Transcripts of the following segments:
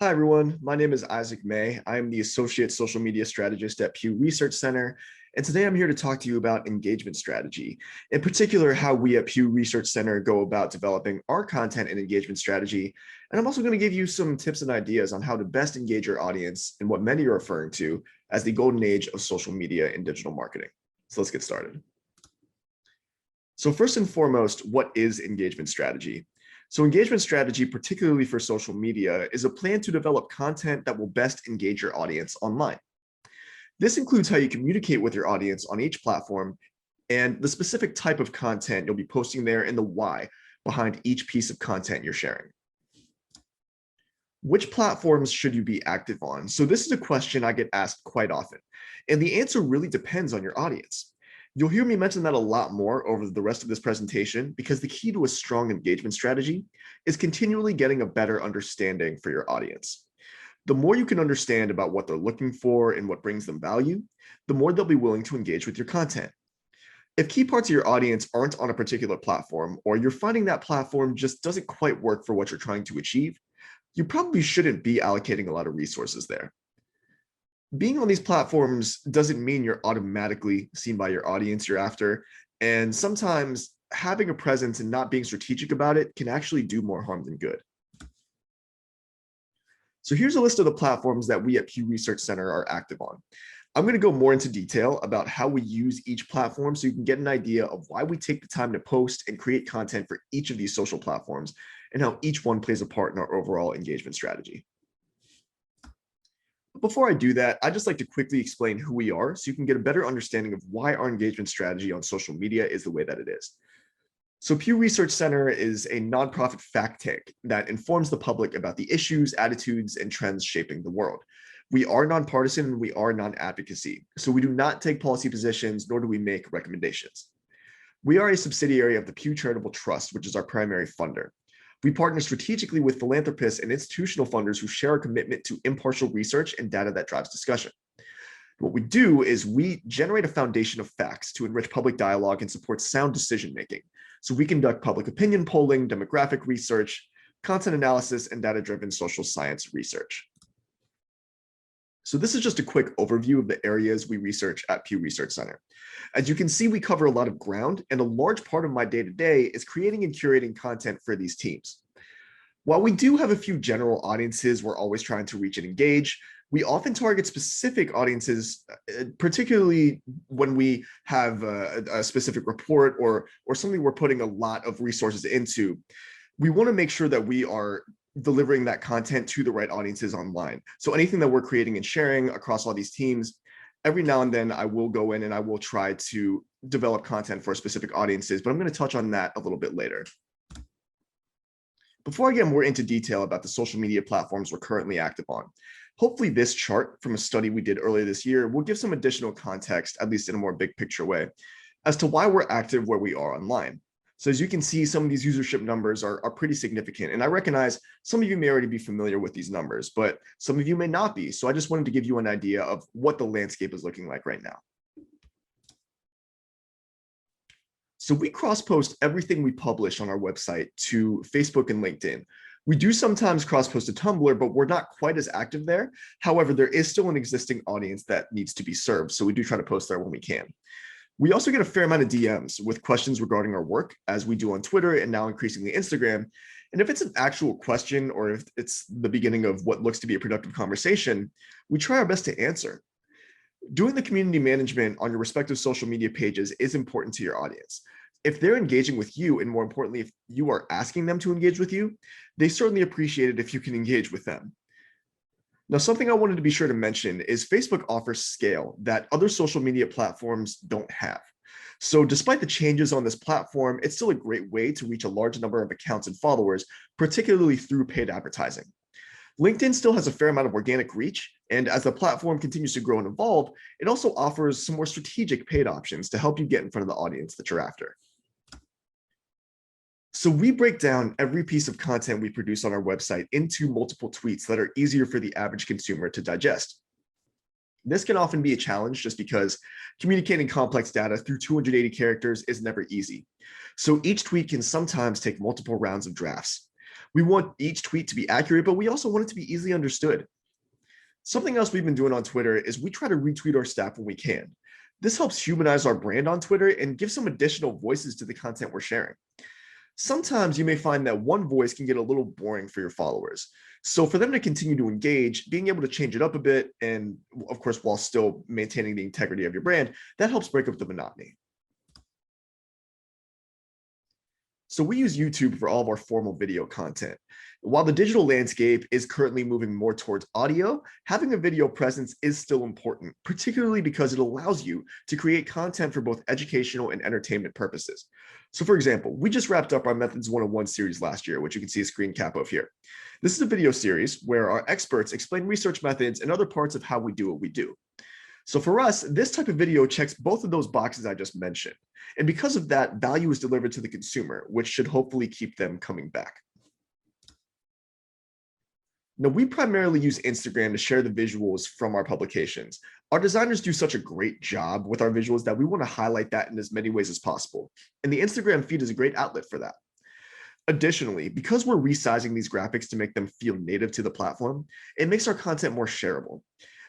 Hi, everyone. My name is Isaac May. I am the Associate Social Media Strategist at Pew Research Center, and today I'm here to talk to you about engagement strategy, in particular, how we at Pew Research Center go about developing our content and engagement strategy. And I'm also going to give you some tips and ideas on how to best engage your audience in what many are referring to as the golden age of social media and digital marketing. So let's get started. So first and foremost, what is engagement strategy? So engagement strategy, particularly for social media, is a plan to develop content that will best engage your audience online. This includes how you communicate with your audience on each platform and the specific type of content you'll be posting there and the why behind each piece of content you're sharing. Which platforms should you be active on? So this is a question I get asked quite often, and the answer really depends on your audience. You'll hear me mention that a lot more over the rest of this presentation because the key to a strong engagement strategy is continually getting a better understanding for your audience. The more you can understand about what they're looking for and what brings them value, the more they'll be willing to engage with your content. If key parts of your audience aren't on a particular platform, or you're finding that platform just doesn't quite work for what you're trying to achieve, you probably shouldn't be allocating a lot of resources there. Being on these platforms doesn't mean you're automatically seen by your audience you're after, and sometimes having a presence and not being strategic about it can actually do more harm than good. So here's a list of the platforms that we at Pew Research Center are active on. I'm going to go more into detail about how we use each platform so you can get an idea of why we take the time to post and create content for each of these social platforms and how each one plays a part in our overall engagement strategy. Before I do that, I'd just like to quickly explain who we are so you can get a better understanding of why our engagement strategy on social media is the way that it is. So Pew Research Center is a nonprofit fact tank that informs the public about the issues, attitudes, and trends shaping the world. We are nonpartisan and we are non-advocacy, so we do not take policy positions, nor do we make recommendations. We are a subsidiary of the Pew Charitable Trust, which is our primary funder. We partner strategically with philanthropists and institutional funders who share a commitment to impartial research and data that drives discussion. What we do is we generate a foundation of facts to enrich public dialogue and support sound decision-making. So we conduct public opinion polling, demographic research, content analysis, and data-driven social science research. So this is just a quick overview of the areas we research at Pew Research Center. As you can see, we cover a lot of ground, and a large part of my day-to-day is creating and curating content for these teams. While we do have a few general audiences we're always trying to reach and engage, we often target specific audiences, particularly when we have a specific report or something we're putting a lot of resources into. We want to make sure that we are delivering that content to the right audiences online. So anything that we're creating and sharing across all these teams, every now and then I will go in and I will try to develop content for specific audiences, but I'm going to touch on that a little bit later. Before I get more into detail about the social media platforms we're currently active on, hopefully this chart from a study we did earlier this year will give some additional context, at least in a more big picture way, as to why we're active where we are online. So as you can see, some of these usership numbers are pretty significant. And I recognize some of you may already be familiar with these numbers, but some of you may not be. So I just wanted to give you an idea of what the landscape is looking like right now. So we cross-post everything we publish on our website to Facebook and LinkedIn. We do sometimes cross-post to Tumblr, but we're not quite as active there. However, there is still an existing audience that needs to be served. So we do try to post there when we can. We also get a fair amount of DMs with questions regarding our work, as we do on Twitter and now increasingly Instagram. And if it's an actual question or if it's the beginning of what looks to be a productive conversation, we try our best to answer. Doing the community management on your respective social media pages is important to your audience. If they're engaging with you, and more importantly, if you are asking them to engage with you, they certainly appreciate it if you can engage with them. Now, something I wanted to be sure to mention is Facebook offers scale that other social media platforms don't have. So despite the changes on this platform, it's still a great way to reach a large number of accounts and followers, particularly through paid advertising. LinkedIn still has a fair amount of organic reach, and as the platform continues to grow and evolve, it also offers some more strategic paid options to help you get in front of the audience that you're after. So we break down every piece of content we produce on our website into multiple tweets that are easier for the average consumer to digest. This can often be a challenge just because communicating complex data through 280 characters is never easy. So each tweet can sometimes take multiple rounds of drafts. We want each tweet to be accurate, but we also want it to be easily understood. Something else we've been doing on Twitter is we try to retweet our staff when we can. This helps humanize our brand on Twitter and give some additional voices to the content we're sharing. Sometimes you may find that one voice can get a little boring for your followers. So for them to continue to engage, being able to change it up a bit, and of course, while still maintaining the integrity of your brand, that helps break up the monotony. So we use YouTube for all of our formal video content. While the digital landscape is currently moving more towards audio, having a video presence is still important, particularly because it allows you to create content for both educational and entertainment purposes. So for example, we just wrapped up our Methods 101 series last year, which you can see a screen cap of here. This is a video series where our experts explain research methods and other parts of how we do what we do. So for us, this type of video checks both of those boxes I just mentioned. And because of that, value is delivered to the consumer, which should hopefully keep them coming back. Now, we primarily use Instagram to share the visuals from our publications. Our designers do such a great job with our visuals that we want to highlight that in as many ways as possible. And the Instagram feed is a great outlet for that. Additionally, because we're resizing these graphics to make them feel native to the platform, it makes our content more shareable.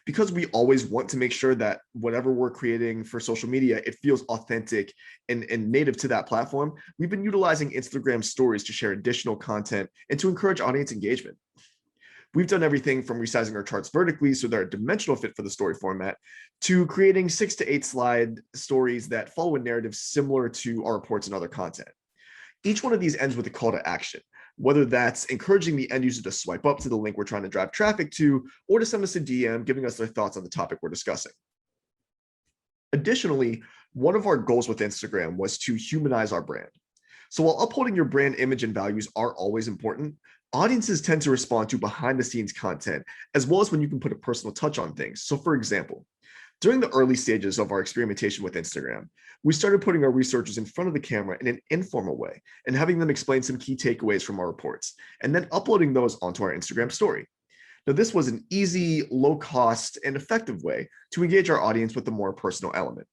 Because we always want to make sure that whatever we're creating for social media, it feels authentic and native to that platform, we've been utilizing Instagram stories to share additional content and to encourage audience engagement. We've done everything from resizing our charts vertically so they're a dimensional fit for the story format, to creating 6 to 8 slide stories that follow a narrative similar to our reports and other content. Each one of these ends with a call to action, whether that's encouraging the end user to swipe up to the link we're trying to drive traffic to, or to send us a DM giving us their thoughts on the topic we're discussing. Additionally, one of our goals with Instagram was to humanize our brand. So while upholding your brand image and values are always important, audiences tend to respond to behind the scenes content, as well as when you can put a personal touch on things. So for example, during the early stages of our experimentation with Instagram, we started putting our researchers in front of the camera in an informal way and having them explain some key takeaways from our reports, and then uploading those onto our Instagram story. Now, this was an easy, low cost, and effective way to engage our audience with a more personal element.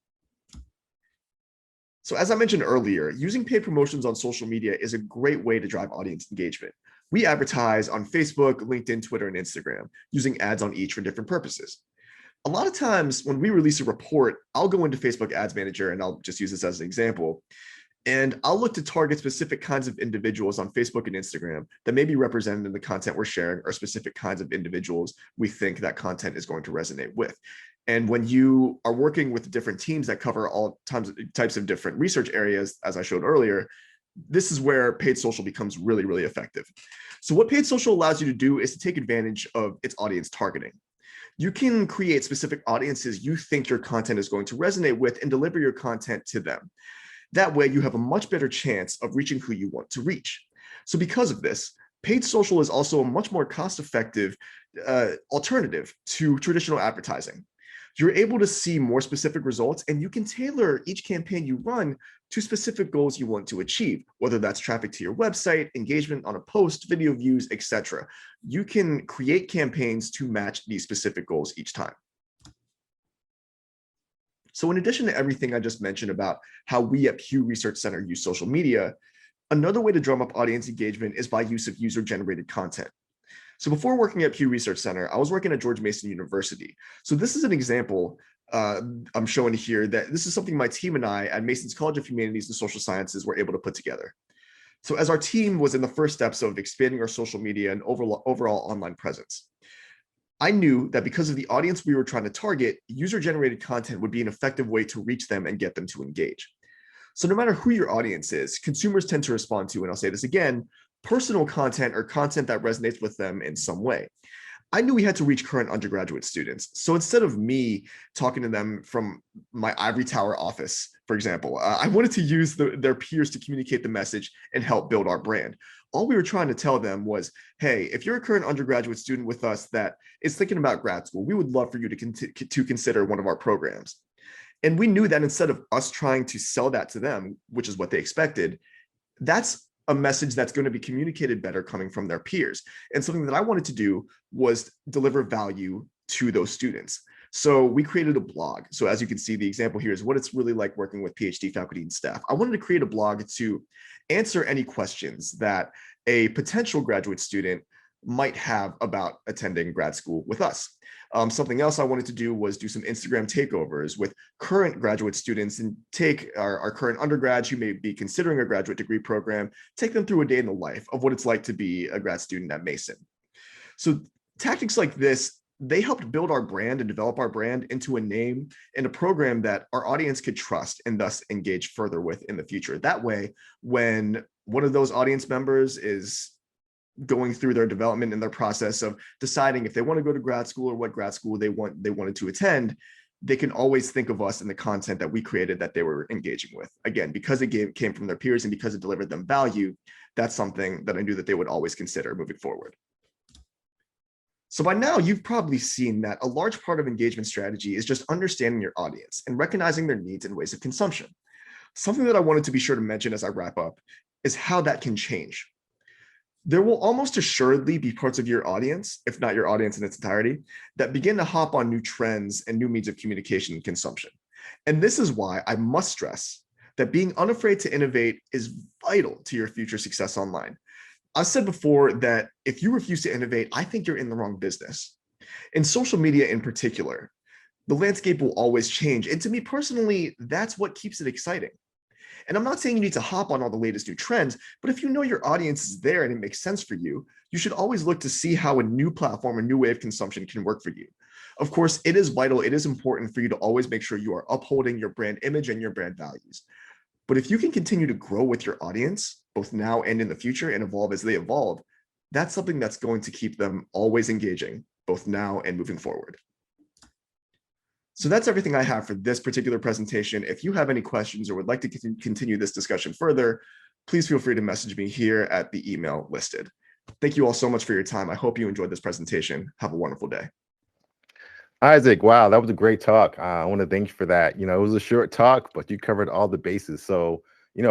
So as I mentioned earlier, using paid promotions on social media is a great way to drive audience engagement. We advertise on Facebook, LinkedIn, Twitter, and Instagram, using ads on each for different purposes. A lot of times when we release a report, I'll go into Facebook Ads Manager, and I'll just use this as an example, and I'll look to target specific kinds of individuals on Facebook and Instagram that may be represented in the content we're sharing, or specific kinds of individuals we think that content is going to resonate with. And when you are working with different teams that cover all types of different research areas, as I showed earlier, this is where paid social becomes really, really effective. So what paid social allows you to do is to take advantage of its audience targeting. You can create specific audiences you think your content is going to resonate with and deliver your content to them. That way, you have a much better chance of reaching who you want to reach. So because of this, paid social is also a much more cost-effective alternative to traditional advertising. You're able to see more specific results, and you can tailor each campaign you run to specific goals you want to achieve, whether that's traffic to your website, engagement on a post, video views, etc. You can create campaigns to match these specific goals each time. So in addition to everything I just mentioned about how we at Pew Research Center use social media, another way to drum up audience engagement is by use of user-generated content. So before working at Pew Research Center, I was working at George Mason University. So this is an example I'm showing here that this is something my team and I at Mason's College of Humanities and Social Sciences were able to put together. So as our team was in the first steps of expanding our social media and overall online presence, I knew that because of the audience we were trying to target, user-generated content would be an effective way to reach them and get them to engage. So no matter who your audience is, consumers tend to respond to, and I'll say this again, personal content or content that resonates with them in some way. I knew we had to reach current undergraduate students. So instead of me talking to them from my ivory tower office, for example, I wanted to use their peers to communicate the message and help build our brand. All we were trying to tell them was, hey, if you're a current undergraduate student with us that is thinking about grad school, we would love for you to consider one of our programs. And we knew that instead of us trying to sell that to them, which is what they expected, that's a message that's going to be communicated better coming from their peers. And something that I wanted to do was deliver value to those students. So we created a blog. So as you can see, the example here is what it's really like working with PhD faculty and staff. I wanted to create a blog to answer any questions that a potential graduate student might have about attending grad school with us. Something else I wanted to do was do some Instagram takeovers with current graduate students and take our current undergrads who may be considering a graduate degree program, take them through a day in the life of what it's like to be a grad student at Mason. So tactics like this, they helped build our brand and develop our brand into a name and a program that our audience could trust and thus engage further with in the future. That way, when one of those audience members is going through their development and their process of deciding if they want to go to grad school or what grad school they wanted to attend, they can always think of us and the content that we created that they were engaging with. Again, because it came from their peers and because it delivered them value, that's something that I knew that they would always consider moving forward. So by now, you've probably seen that a large part of engagement strategy is just understanding your audience and recognizing their needs and ways of consumption. Something that I wanted to be sure to mention as I wrap up is how that can change. There will almost assuredly be parts of your audience, if not your audience in its entirety, that begin to hop on new trends and new means of communication and consumption. And this is why I must stress that being unafraid to innovate is vital to your future success online. I've said before that if you refuse to innovate, I think you're in the wrong business. In social media in particular, the landscape will always change. And to me personally, that's what keeps it exciting. And I'm not saying you need to hop on all the latest new trends, but if you know your audience is there and it makes sense for you, you should always look to see how a new platform, a new way of consumption can work for you. Of course, it is vital, it is important for you to always make sure you are upholding your brand image and your brand values. But if you can continue to grow with your audience, both now and in the future, and evolve as they evolve, that's something that's going to keep them always engaging, both now and moving forward. So that's everything I have for this particular presentation. If you have any questions or would like to continue this discussion further, please feel free to message me here at the email listed. Thank you all so much for your time. I hope you enjoyed this presentation. Have a wonderful day. Isaac, wow, that was a great talk. I want to thank you for that. It was a short talk, but you covered all the bases. So,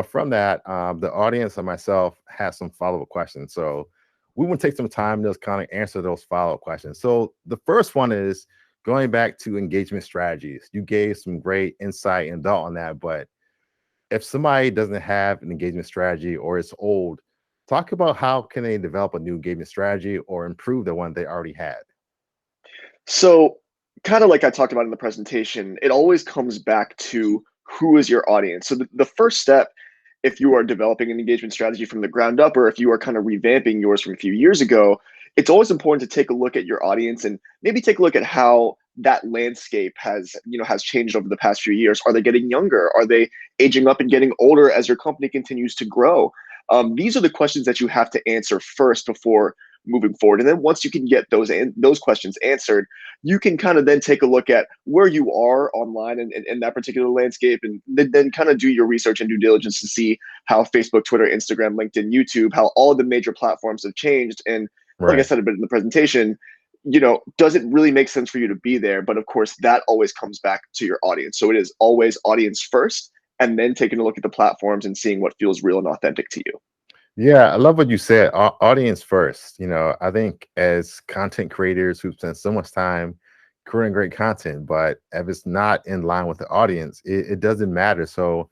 from that, the audience and myself has some follow-up questions. So we want to take some time to just kind of answer those follow-up questions. So the first one is going back to engagement strategies. You gave some great insight and thought on that, but if somebody doesn't have an engagement strategy or it's old, talk about how can they develop a new engagement strategy or improve the one they already had. So kind of like I talked about in the presentation, it always comes back to who is your audience. So the first step, if you are developing an engagement strategy from the ground up, or if you are kind of revamping yours from a few years ago, it's always important to take a look at your audience and maybe take a look at how that landscape has changed over the past few years. Are they getting younger? Are they aging up and getting older as your company continues to grow? These are the questions that you have to answer first before moving forward. And then once you can get those questions answered, you can kind of then take a look at where you are online in that particular landscape, and then kind of do your research and due diligence to see how Facebook, Twitter, Instagram, LinkedIn, YouTube, how all the major platforms have changed. And like I said a bit in the presentation, does it really make sense for you to be there? But of course, that always comes back to your audience. So it is always audience first, and then taking a look at the platforms and seeing what feels real and authentic to you. Yeah, I love what you said. Audience first. I think as content creators who spend so much time creating great content, but if it's not in line with the audience, it doesn't matter. So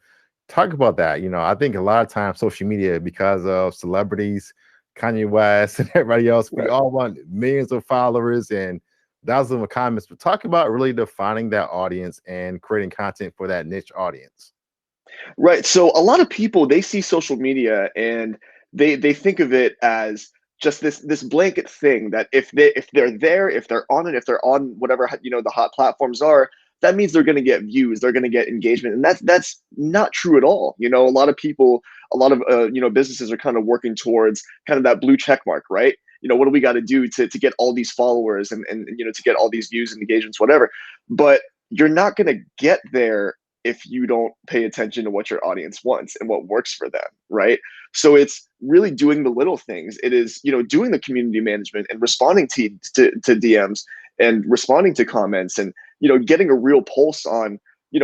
talk about that. I think a lot of times social media, because of celebrities, Kanye West and everybody else, we all want millions of followers and thousands of comments, but talk about really defining that audience and creating content for that niche audience. Right. So a lot of people, they see social media and they think of it as just this blanket thing that if they're there, if they're on it, if they're on whatever the hot platforms are, that means they're going to get views, they're going to get engagement, and that's not true at all. A lot of people, a lot of businesses are kind of working towards kind of that blue check mark, right? What do we got to do to get all these followers and to get all these views and engagements, whatever. But you're not going to get there if you don't pay attention to what your audience wants and what works for them, right? So it's really doing the little things. It is, doing the community management and responding to DMs and responding to comments and, getting a real pulse on,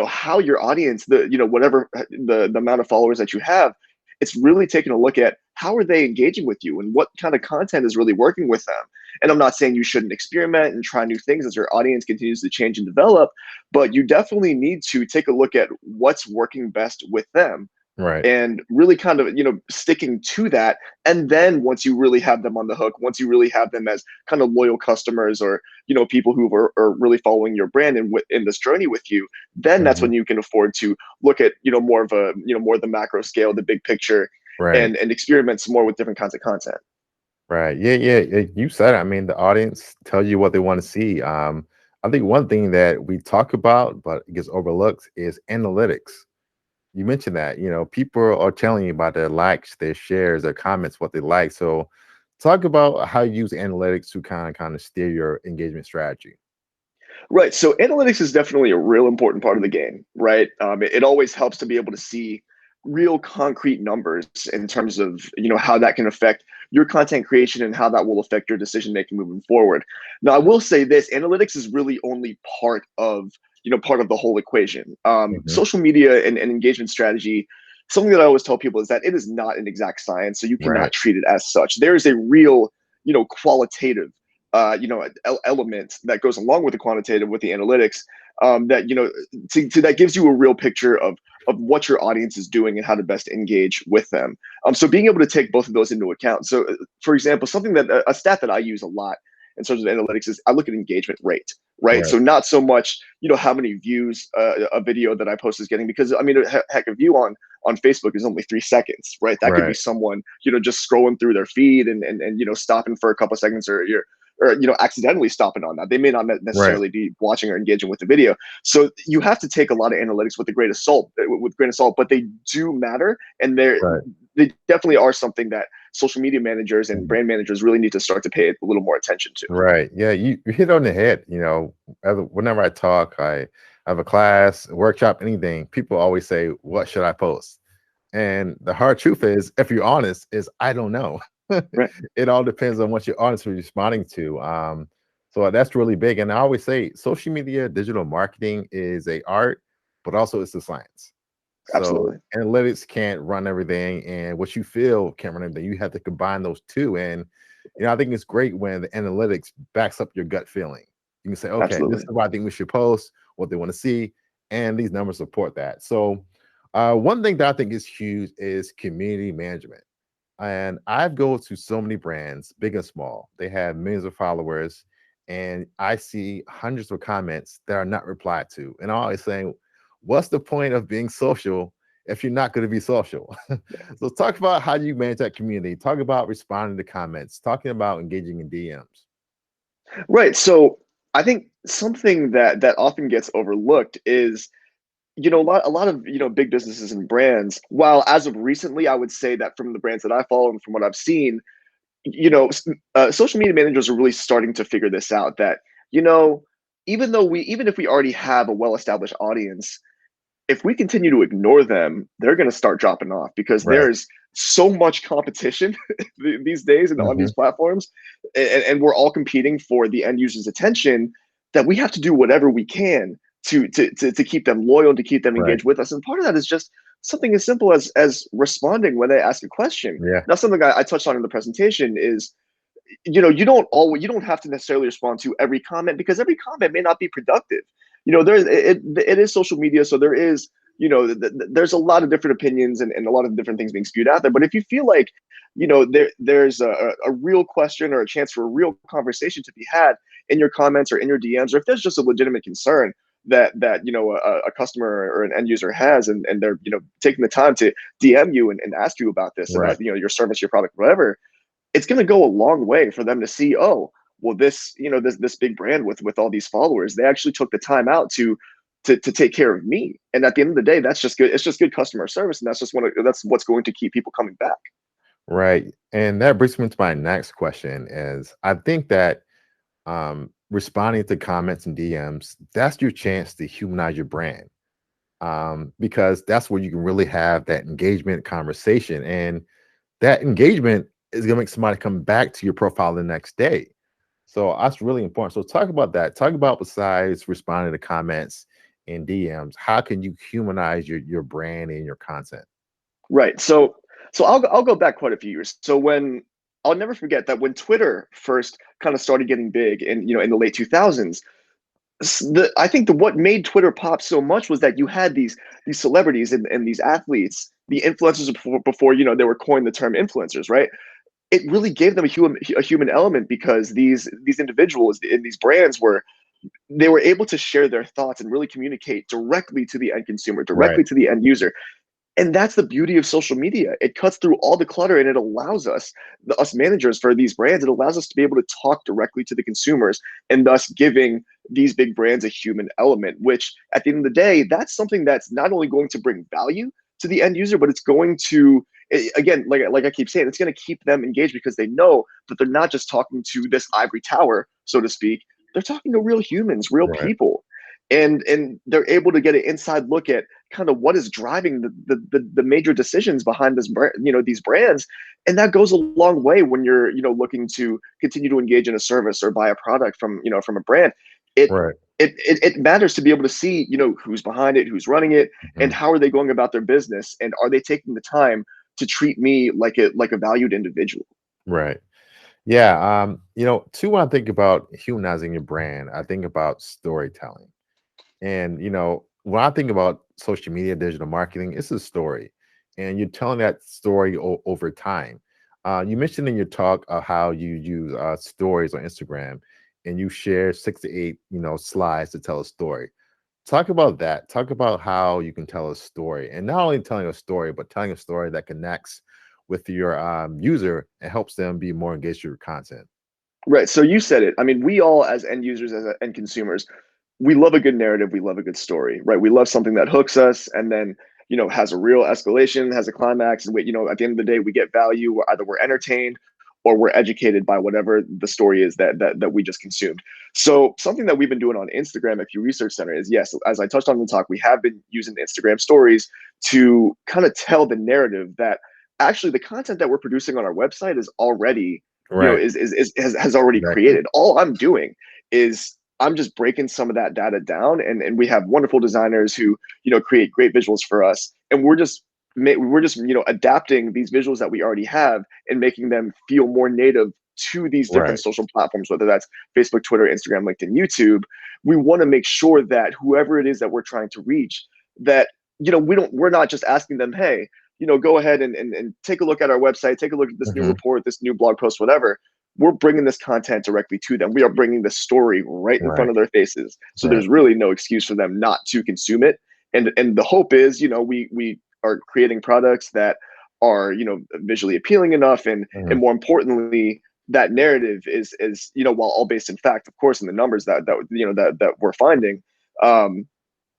how your audience, whatever the amount of followers that you have, it's really taking a look at how are they engaging with you and what kind of content is really working with them. And I'm not saying you shouldn't experiment and try new things as your audience continues to change and develop, but you definitely need to take a look at what's working best with them Right. and really kind of, sticking to that. And then once you really have them on the hook, once you really have them as kind of loyal customers, or people who are really following your brand and in this journey with you, then that's Hmm. when you can afford to look at more of a more of the macro scale, the big picture, Right. and experiment some more with different kinds of content. Right. Yeah, yeah, yeah. You said it. I mean, the audience tell you what they want to see. I think one thing that we talk about, but it gets overlooked, is analytics. You mentioned that, people are telling you about their likes, their shares, their comments, what they like. So talk about how you use analytics to kind of steer your engagement strategy. Right. So analytics is definitely a real important part of the game, right? It always helps to be able to see real concrete numbers in terms of how that can affect your content creation and how that will affect your decision making moving forward. Now, I will say this: analytics is really only part of the whole equation. Hmm. Social media and engagement strategy. Something that I always tell people is that it is not an exact science, so you cannot Right. treat it as such. There is a real, qualitative element that goes along with the quantitative, with the analytics, that that gives you a real picture of what your audience is doing and how to best engage with them. So being able to take both of those into account. So, for example, something that a stat that I use a lot in terms of analytics is I look at engagement rate. Right. Right. So not so much, how many views a video that I post is getting, because I mean, heck, a view on Facebook is only 3 seconds, right? That could be Right. someone, just scrolling through their feed and stopping for a couple of seconds, or accidentally stopping on that. They may not Right. necessarily be watching or engaging with the video. So you have to take a lot of analytics with a grain of salt, but they do matter, and Right. they definitely are something that social media managers and Mhm. brand managers really need to start to pay a little more attention to. Right. Yeah, you hit on the head. Whenever I talk, I have a class, a workshop, anything, people always say, "What should I post?" And the hard truth is, if you're honest, is I don't know. Right. It all depends on what your audience is responding to. So that's really big. And I always say social media, digital marketing is a art, but also it's a science. So Absolutely. analytics can't run everything, and what you feel can't run everything. You have to combine those two. And I think it's great when the analytics backs up your gut feeling. You can say, okay, this is Absolutely. what I think we should post, what they want to see, and these numbers support that. So one thing that I think is huge is community management. And I go to so many brands, big and small. They have millions of followers, and I see hundreds of comments that are not replied to. And I'm always saying, what's the point of being social if you're not going to be social? So talk about how you manage that community. Talk about responding to comments, talking about engaging in DMs. Right. So I think something that often gets overlooked is, a lot of big businesses and brands. While as of recently, I would say that from the brands that I follow and from what I've seen, social media managers are really starting to figure this out. That you know, even if we already have a well-established audience, if we continue to ignore them, they're going to start dropping off, because Right. there's so much competition these days and on Hmm. these platforms, and we're all competing for the end user's attention, that we have to do whatever we can to keep them loyal, to keep them Right. engaged with us. And part of that is just something as simple as responding when they ask a question. Yeah. Now, something I touched on in the presentation is, you don't have to necessarily respond to every comment, because every comment may not be productive. It is social media, so there is, there's a lot of different opinions and a lot of different things being spewed out there. But if you feel like, there's a real question or a chance for a real conversation to be had in your comments or in your DMs, or if there's just a legitimate concern that a customer or an end user has, and they're taking the time to DM you and ask you about this, Right. about your service, your product, whatever, it's going to go a long way for them to see, oh, well, this big brand with all these followers, they actually took the time out to take care of me. And at the end of the day, that's just good. It's just good customer service, and that's what's going to keep people coming back. Right. And that brings me to my next question is I think that responding to comments and DMs, that's your chance to humanize your brand. Because that's where you can really have that engagement conversation. And that engagement is going to make somebody come back to your profile the next day. So that's really important. So talk about that. Talk about, besides responding to comments and DMs, how can you humanize your brand and your content? Right. So I'll go back quite a few years. So when I'll never forget that when Twitter first kind of started getting big in the late 2000s, I think what made Twitter pop so much was that you had these celebrities and these athletes, the influencers before they were coined the term influencers, right? It really gave them a human element because these individuals in these brands they were able to share their thoughts and really communicate directly to the end consumer, Right. directly to the end user. And that's the beauty of social media. It cuts through all the clutter and it allows us, us managers for these brands, it allows us to be able to talk directly to the consumers and thus giving these big brands a human element, which at the end of the day, that's something that's not only going to bring value to the end user, but it's going to, again, like I keep saying, it's going to keep them engaged because they know that they're not just talking to this ivory tower, so to speak. They're talking to real humans, real Right. people. And they're able to get an inside look at kind of what is driving the major decisions behind these brands, and that goes a long way when you're looking to continue to engage in a service or buy a product from a brand. It Right. it matters to be able to see who's behind it, who's running it, and Mhm. how are they going about their business, and are they taking the time to treat me like a valued individual. Right. Yeah. Too, when I think about humanizing your brand, I think about storytelling. And when I think about social media, digital marketing, it's a story, and you're telling that story over time. You mentioned in your talk how you use stories on Instagram, and you share 6 to 8, slides to tell a story. Talk about that. Talk about how you can tell a story, and not only telling a story, but telling a story that connects with your user and helps them be more engaged with your content. Right. So you said it. I mean, we all as end users, as end consumers, we love a good narrative. We love a good story, right? We love something that hooks us and then, has a real escalation, has a climax. And at the end of the day, we get value. Either we're entertained or we're educated by whatever the story is that we just consumed. So something that we've been doing on Instagram at Pew Research Center is, yes, as I touched on in the talk, we have been using the Instagram stories to kind of tell the narrative that actually the content that we're producing on our website is already Right. has already Connected. created. All I'm doing is I'm just breaking some of that data down, and we have wonderful designers who create great visuals for us, and we're just adapting these visuals that we already have and making them feel more native to these different Right. social platforms, whether that's Facebook, Twitter, Instagram, LinkedIn, YouTube. We want to make sure that whoever it is that we're trying to reach, that we're not just asking them, hey, go ahead and take a look at our website, take a look at this new Hmm. report, this new blog post, whatever. We're bringing this content directly to them. We are bringing the story right in front Right. of their faces. So Right. there's really no excuse for them not to consume it. And the hope is, we are creating products that are, visually appealing enough, and Mhm. more importantly, that narrative is while all based in fact, of course, in the numbers that we're finding,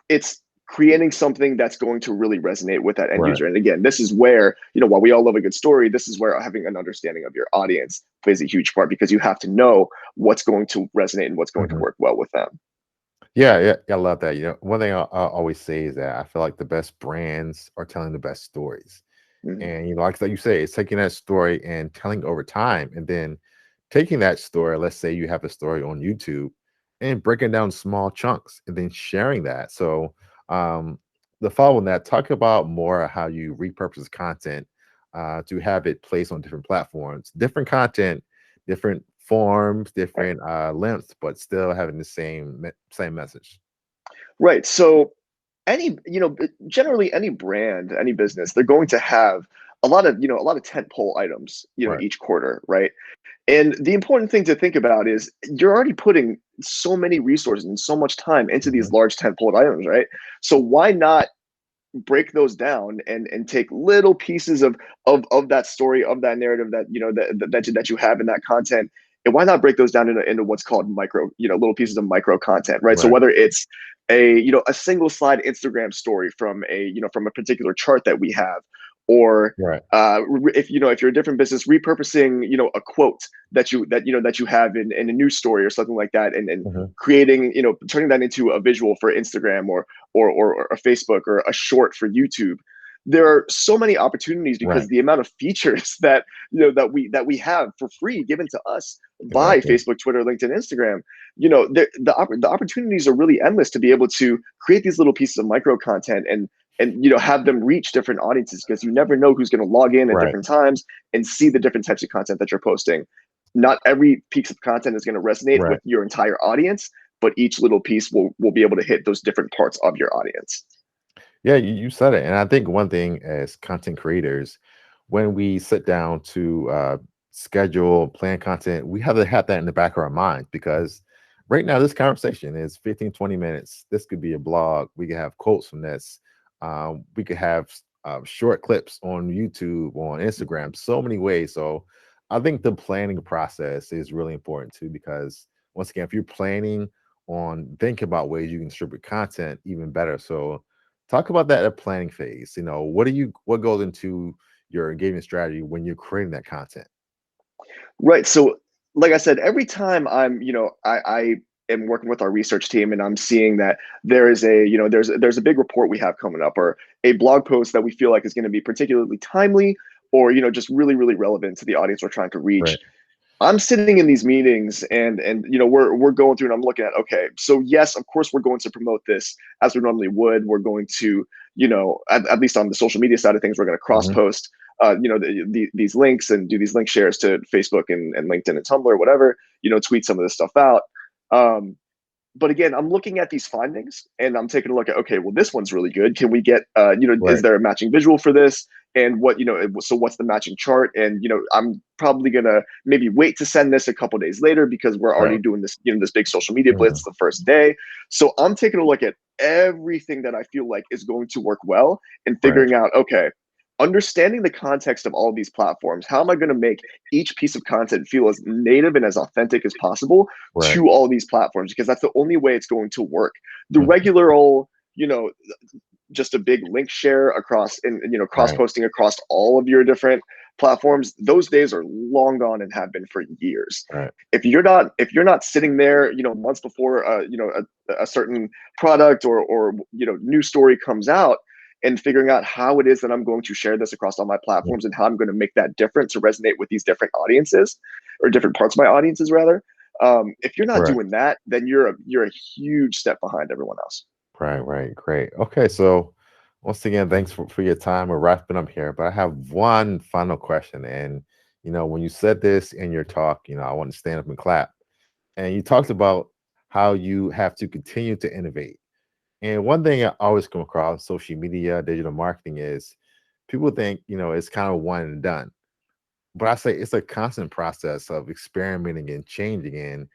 it's creating something that's going to really resonate with that end Right. user. And again, this is where, while we all love a good story, this is where having an understanding of your audience plays a huge part, because you have to know what's going to resonate and what's going to Mhm. work well with them. Yeah, yeah, yeah, I love that. One thing I always say is that I feel like the best brands are telling the best stories. Mhm. And like you say, it's taking that story and telling over time, and then taking that story. Let's say you have a story on YouTube, and breaking down small chunks, and then sharing that. So, um, the following that, talk about more how you repurpose content to have it placed on different platforms, different content, different forms, different lengths, but still having the same message. Right. So generally any brand, any business, they're going to have a lot of tentpole items, Right. each quarter, right? And the important thing to think about is you're already putting so many resources and so much time into these Mhm. large tentpole items, right? So why not break those down and take little pieces of that story, of that narrative that that you have in that content, and why not break those down into what's called micro, little pieces of micro content, right? So Right. whether it's a single slide Instagram story from a particular chart that we have, or Right. if you're a different business, repurposing a quote that you have in a news story or something like that, and Mhm. creating, turning that into a visual for Instagram, or a Facebook, or a short for YouTube. There are so many opportunities because Right. the amount of features that we have for free given to us by Exactly. Facebook, Twitter, LinkedIn, Instagram. The opportunities are really endless to be able to create these little pieces of micro content, and have them reach different audiences, because you never know who's going to log in at Right. different times and see the different types of content that you're posting. Not every piece of content is going to resonate with Right. your entire audience, but each little piece will be able to hit those different parts of your audience. Yeah, you said it. And I think one thing as content creators, when we sit down to schedule, plan content, we have to have that in the back of our minds, because right now this conversation is 15, 20 minutes. This could be a blog. We could have quotes from this. We could have short clips on YouTube, on Instagram, so many ways. So I think the planning process is really important too, because once again, if you're planning on thinking about ways you can distribute content, even better. So talk about that at planning phase. What goes into your engagement strategy when you're creating that content? Right. So, like I said, every time I am working with our research team and I'm seeing that there is there's a big report we have coming up, or a blog post that we feel like is going to be particularly timely, or just really, really relevant to the audience we're trying to reach. Right. I'm sitting in these meetings and we're going through and I'm looking at, okay, so yes, of course we're going to promote this as we normally would. We're going to, at least on the social media side of things, we're going to cross Mhm. post these links and do these link shares to Facebook and LinkedIn and Tumblr, whatever, tweet some of this stuff out. But again, I'm looking at these findings and I'm taking a look at, okay, well, this one's really good. Can we get, is Right. there a matching visual for this? And so what's the matching chart? And, I'm probably going to maybe wait to send this a couple days later because we're already Right. doing this, this big social media Mhm. blitz the first day. So I'm taking a look at everything that I feel like is going to work well and Right. figuring out, okay, understanding the context of all of these platforms, how am I going to make each piece of content feel as native and as authentic as possible Right. to all these platforms? Because that's the only way it's going to work. The Mhm. regular old, just a big link share across and cross Right. posting across all of your different platforms, those days are long gone and have been for years. Right. If you're not sitting there months before a certain product or news story comes out, and figuring out how it is that I'm going to share this across all my Mhm. platforms and how I'm going to make that different to resonate with these different audiences, or different parts of my audiences rather. If you're not Right. doing that, then you're a huge step behind everyone else. Right. Right. Great. Okay. So once again, thanks for your time. We're wrapping up here, but I have one final question. And when you said this in your talk, I want to stand up and clap. And you talked about how you have to continue to innovate. And one thing I always come across social media, digital marketing is people think, it's kind of one and done. But I say it's a constant process of experimenting and changing. And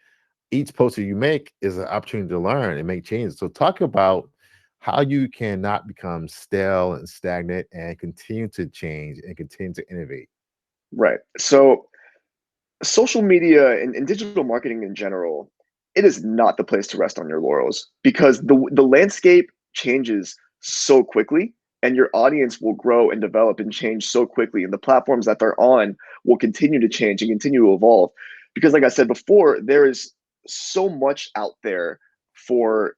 each poster you make is an opportunity to learn and make changes. So talk about how you cannot become stale and stagnant and continue to change and continue to innovate. Right. So social media and digital marketing in general, it is not the place to rest on your laurels, because the landscape changes so quickly, and your audience will grow and develop and change so quickly, and the platforms that they're on will continue to change and continue to evolve. Because like I said before, there is so much out there for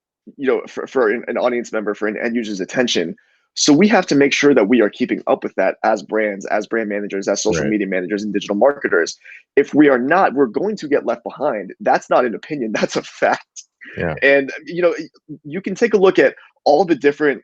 for an audience member, for an end user's attention. So we have to make sure that we are keeping up with that as brands, as brand managers, as social Right. media managers, and digital marketers. If we are not, we're going to get left behind. That's not an opinion, that's a fact. Yeah. And you can take a look at all the different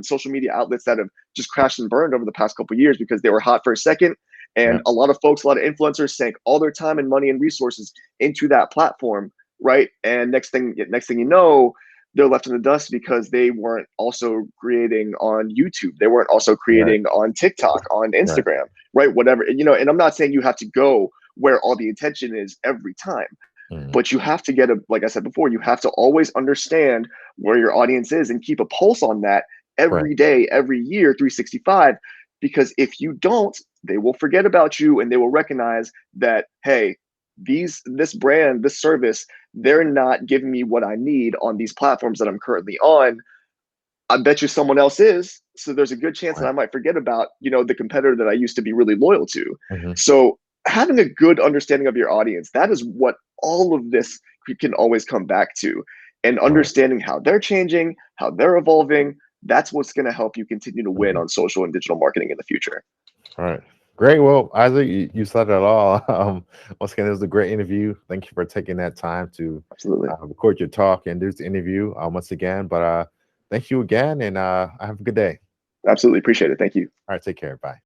social media outlets that have just crashed and burned over the past couple of years because they were hot for a second, Yeah. and a lot of folks, a lot of influencers sank all their time and money and resources into that platform, right? And next thing you know, they're left in the dust because they weren't also creating on YouTube. They weren't also Right. creating on TikTok, on Right. Instagram, right? Whatever. And I'm not saying you have to go where all the attention is every time, Mhm. but you have to like I said before, you have to always understand where your audience is and keep a pulse on that Right. every day, every year, 365. Because if you don't, they will forget about you and they will recognize that, hey, this brand, this service, they're not giving me what I need on these platforms that I'm currently on. I bet you someone else is. So there's a good chance that Right. I might forget about, the competitor that I used to be really loyal to. Mhm. So having a good understanding of your audience, that is what all of this can always come back to. And Right. understanding how they're changing, how they're evolving, that's what's going to help you continue to win Mhm. on social and digital marketing in the future. All right. Great. Well, Isaac, you said it all. Once again, it was a great interview. Thank you for taking that time to Absolutely. record your talk and do this interview once again. But thank you again, and have a good day. Absolutely appreciate it. Thank you. All right. Take care. Bye.